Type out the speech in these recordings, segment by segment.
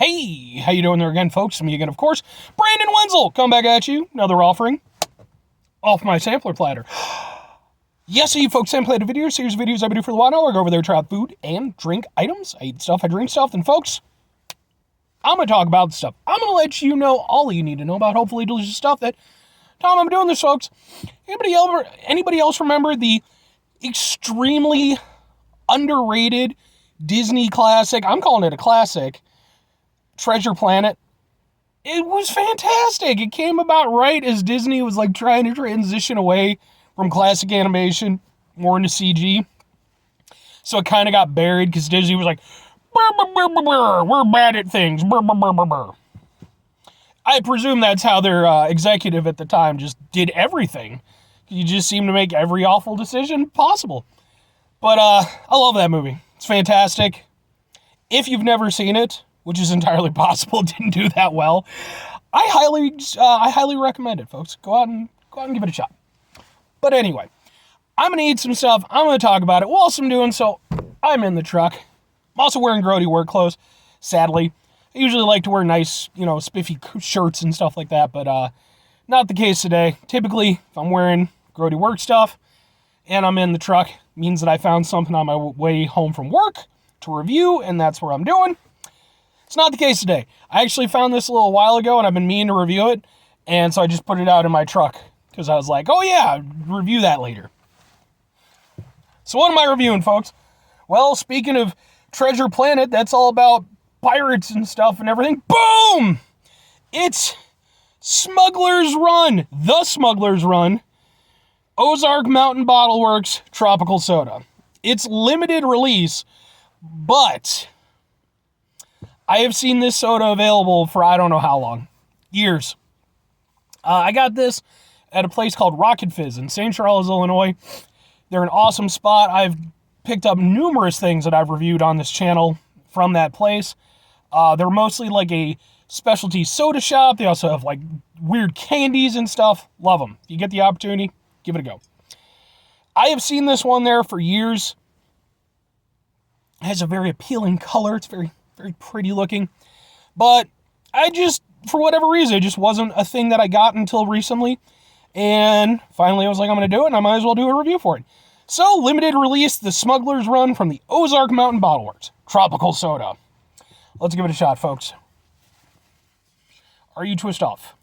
Hey, how you doing there again, folks? Me again, of course, Brandon Wenzel, come back at you. Another offering off my sampler platter. Yes, you folks, sampler platter video series of videos I do for the while now. I go over there, try out food and drink items. I eat stuff, I drink stuff, and folks, I'm going to talk about stuff. I'm going to let you know all you need to know about hopefully delicious stuff that Tom, I'm doing this, folks. Anybody else remember the extremely underrated Disney classic? I'm calling it a classic. Treasure Planet. It was fantastic. It came about right as Disney was like trying to transition away from classic animation more into CG. So it kind of got buried because Disney was like, burr, burr, burr, burr, burr. We're bad at things. Burr, burr, burr, burr, burr. I presume that's how their executive at the time just did everything. You just seem to make every awful decision possible. But I love that movie. It's fantastic. If you've never seen it, which is entirely possible, didn't do that well, I highly recommend it, folks. Go out and give it a shot. But anyway, I'm gonna eat some stuff. I'm gonna talk about it. Whilst I'm doing so, I'm in the truck. I'm also wearing grody work clothes. Sadly, I usually like to wear nice, spiffy shirts and stuff like that, but not the case today. Typically, if I'm wearing grody work stuff and I'm in the truck, it means that I found something on my way home from work to review, and that's what I'm doing. It's not the case today. I actually found this a little while ago, and I've been meaning to review it, and so I just put it out in my truck, because I was like, oh yeah, review that later. So what am I reviewing, folks? Well, speaking of Treasure Planet, that's all about pirates and stuff and everything. Boom! It's Smuggler's Run, the Smuggler's Run, Ozark Mountain Bottle Works Tropical Soda. It's limited release, but I have seen this soda available for I don't know how long. Years. I got this at a place called Rocket Fizz in St. Charles, Illinois. They're an awesome spot. I've picked up numerous things that I've reviewed on this channel from that place. They're mostly like a specialty soda shop. They also have like weird candies and stuff. Love them. If you get the opportunity, give it a go. I have seen this one there for years. It has a very appealing color. It's very pretty looking, but for whatever reason, it just wasn't a thing that I got until recently, and finally I was like, I'm going to do it, and I might as well do a review for it. So, limited release, the Smuggler's Run from the Ozark Mountain Bottle Works Tropical Soda. Let's give it a shot, folks. Are you twist off?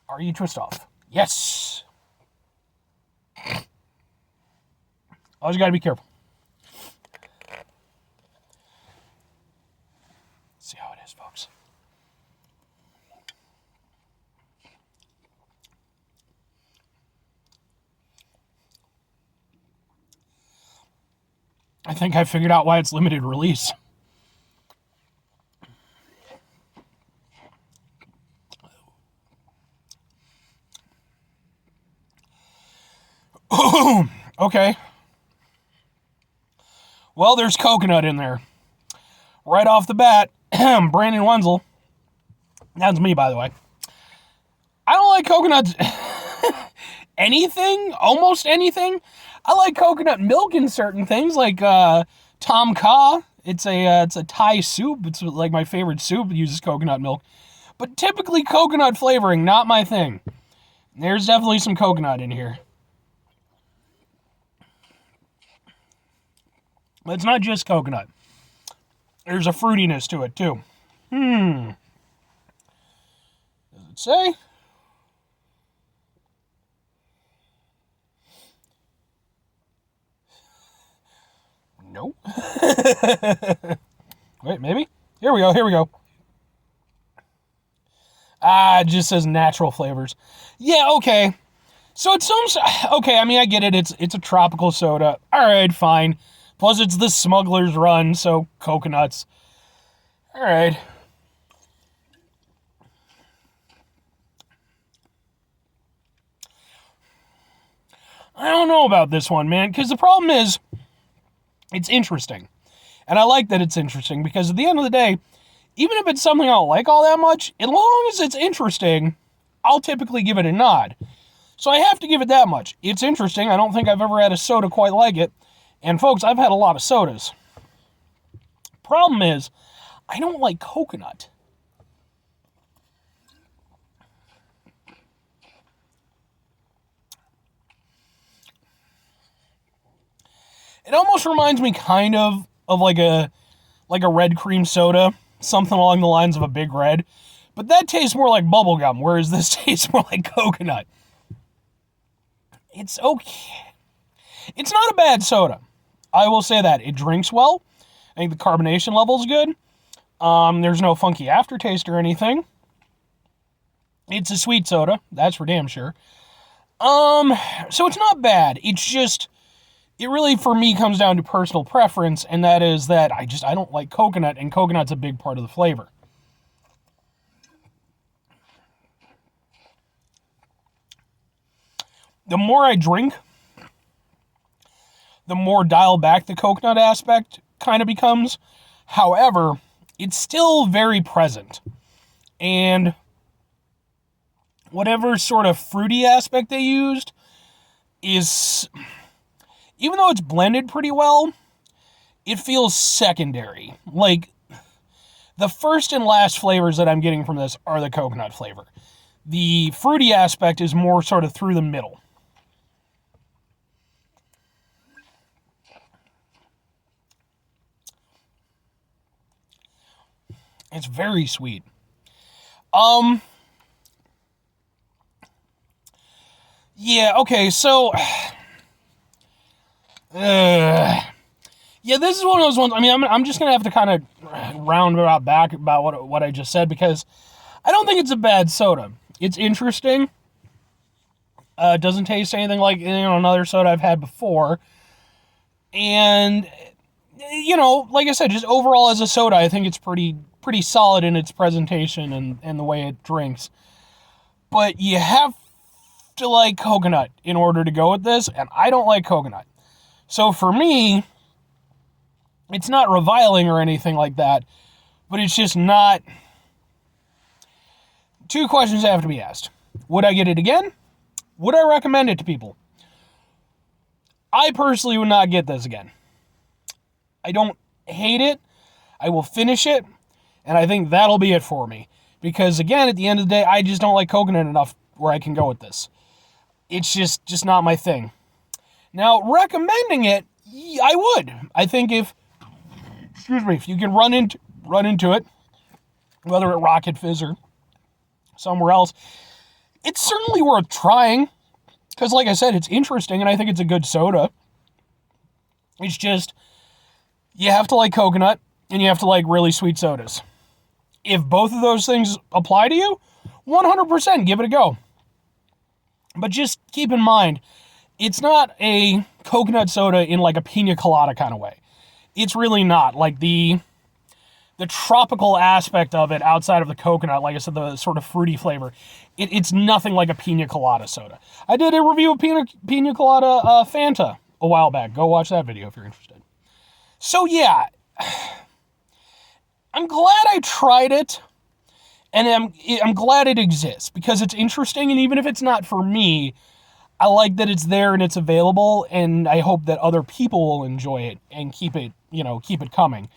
Are you twist off? Yes! Always got to be careful. See how it is, folks. I think I figured out why it's limited release. Okay. Well, there's coconut in there. Right off the bat, Brandon Wenzel. That's me, by the way. I don't like coconut anything, almost anything. I like coconut milk in certain things, like Tom Kha. It's a Thai soup. It's like my favorite soup. It uses coconut milk. But typically coconut flavoring, not my thing. There's definitely some coconut in here. But it's not just coconut. There's a fruitiness to it, too. Does it say? Nope. Wait, maybe? Here we go. It just says natural flavors. Yeah, okay. So it's okay, I mean, I get it. It's a tropical soda. All right, fine. Plus, it's the Smuggler's Run, so coconuts. All right. I don't know about this one, man, because the problem is, it's interesting. And I like that it's interesting, because at the end of the day, even if it's something I don't like all that much, as long as it's interesting, I'll typically give it a nod. So I have to give it that much. It's interesting. I don't think I've ever had a soda quite like it. And folks, I've had a lot of sodas. Problem is, I don't like coconut. It almost reminds me kind of like a red cream soda, something along the lines of a Big Red. But that tastes more like bubblegum, whereas this tastes more like coconut. It's okay. It's not a bad soda. I will say that. It drinks well. I think the carbonation level is good. There's no funky aftertaste or anything. It's a sweet soda. That's for damn sure. So it's not bad. It's just, it really, for me, comes down to personal preference, and that is that I don't like coconut, and coconut's a big part of the flavor. The more I drink, the more dialed back the coconut aspect kind of becomes. However, it's still very present. And whatever sort of fruity aspect they used is, even though it's blended pretty well, it feels secondary. Like, the first and last flavors that I'm getting from this are the coconut flavor. The fruity aspect is more sort of through the middle. It's very sweet. Yeah, okay, so yeah, this is one of those ones. I mean, I'm just gonna have to kind of round about back about what I just said, because I don't think it's a bad soda. It's interesting. It doesn't taste anything like another soda I've had before, and like I said, just overall as a soda, I think it's pretty solid in its presentation and the way it drinks. But you have to like coconut in order to go with this, and I don't like coconut. So for me, it's not reviling or anything like that, but it's just not. Two questions have to be asked. Would I get it again? Would I recommend it to people? I personally would not get this again. I don't hate it. I will finish it, and I think that'll be it for me. Because again, at the end of the day, I just don't like coconut enough where I can go with this. It's just not my thing. Now, recommending it, I would. I think if you can run into it, whether at Rocket Fizz or somewhere else, it's certainly worth trying. Because like I said, it's interesting, and I think it's a good soda. It's just, you have to like coconut, and you have to like really sweet sodas. If both of those things apply to you, 100% give it a go. But just keep in mind, it's not a coconut soda in like a pina colada kind of way. It's really not. Like the tropical aspect of it outside of the coconut, like I said, the sort of fruity flavor, it's nothing like a pina colada soda. I did a review of pina colada Fanta a while back. Go watch that video if you're interested. So yeah, I'm glad I tried it, and I'm glad it exists, because it's interesting, and even if it's not for me, I like that it's there and it's available, and I hope that other people will enjoy it and keep it coming.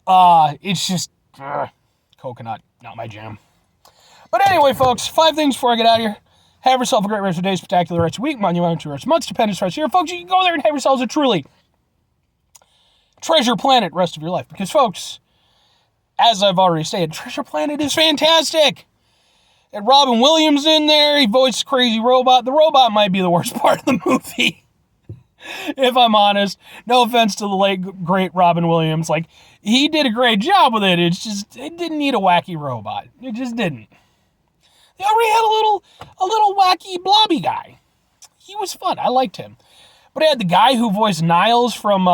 It's just, coconut, not my jam. But anyway, folks, 5 things before I get out of here. Have yourself a great rest of your day, spectacular rest of your week, monumental rest of months, dependence rest of your year. Folks, you can go there and have yourselves a truly Treasure Planet rest of your life. Because, folks, as I've already stated, Treasure Planet is fantastic. And Robin Williams in there, he voiced Crazy Robot. The robot might be the worst part of the movie, if I'm honest. No offense to the late, great Robin Williams. Like, he did a great job with it. It's just, it didn't need a wacky robot. It just didn't. They already had a little wacky blobby guy. He was fun. I liked him. But I had the guy who voiced Niles from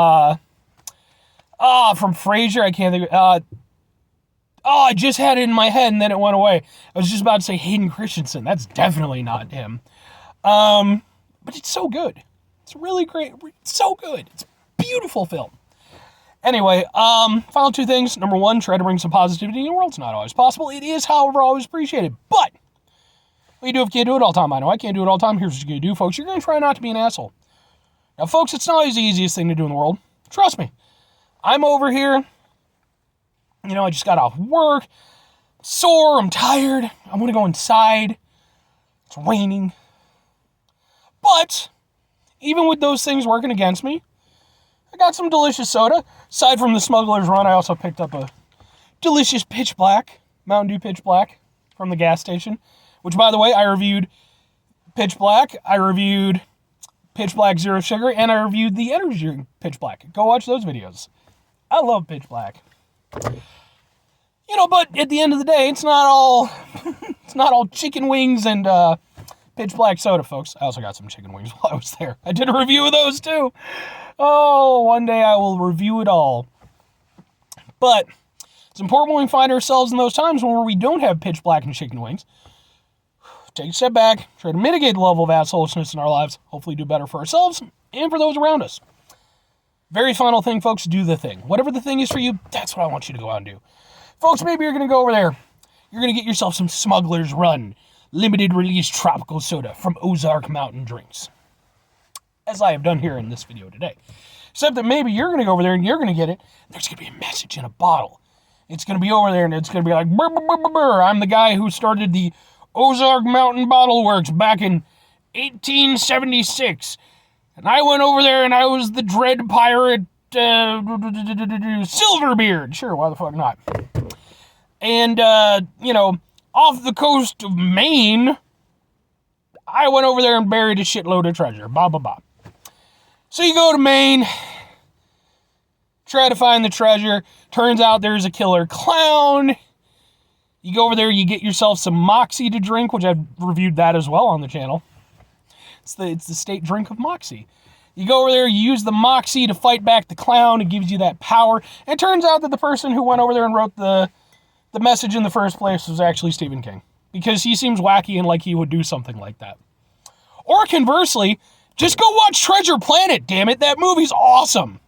Frasier. I can't think of I just had it in my head and then it went away. I was just about to say Hayden Christensen. That's definitely not him. But it's so good. It's really great. It's so good. It's a beautiful film. Anyway, final 2 things. Number 1, try to bring some positivity in the world. It's not always possible. It is, however, always appreciated. But what you do if you can't do it all the time? I know I can't do it all the time. Here's what you're going to do, folks. You're going to try not to be an asshole. Now, folks, it's not always the easiest thing to do in the world. Trust me. I'm over here, I just got off work, sore, I'm tired, I want to go inside, it's raining. But, even with those things working against me, I got some delicious soda. Aside from the Smuggler's Run, I also picked up a delicious Pitch Black, Mountain Dew Pitch Black from the gas station. Which, by the way, I reviewed Pitch Black, I reviewed Pitch Black Zero Sugar, and I reviewed the energy drink Pitch Black. Go watch those videos. I love Pitch Black. But at the end of the day, it's not all chicken wings and Pitch Black soda, folks. I also got some chicken wings while I was there. I did a review of those, too. Oh, one day I will review it all. But it's important when we find ourselves in those times where we don't have Pitch Black and chicken wings. Take a step back, try to mitigate the level of assholishness in our lives, hopefully do better for ourselves and for those around us. Very final thing, folks, do the thing. Whatever the thing is for you, that's what I want you to go out and do. Folks, maybe you're going to go over there. You're going to get yourself some Smuggler's Run, limited release tropical soda from Ozark Mountain Drinks. As I have done here in this video today. Except that maybe you're going to go over there and you're going to get it. And there's going to be a message in a bottle. It's going to be over there and it's going to be like, brr, brr, brr, brr, brr. I'm the guy who started the Ozark Mountain Bottle Works back in 1876. And I went over there and I was the Dread Pirate Silverbeard. Sure, why the fuck not? And, off the coast of Maine, I went over there and buried a shitload of treasure. Blah, blah, blah. So you go to Maine, try to find the treasure. Turns out there's a killer clown. You go over there, you get yourself some Moxie to drink, which I've reviewed that as well on the channel. It's the state drink of Moxie. You go over there, you use the Moxie to fight back the clown. It gives you that power. And it turns out that the person who went over there and wrote the message in the first place was actually Stephen King. Because he seems wacky and like he would do something like that. Or conversely, just go watch Treasure Planet, damn it. That movie's awesome.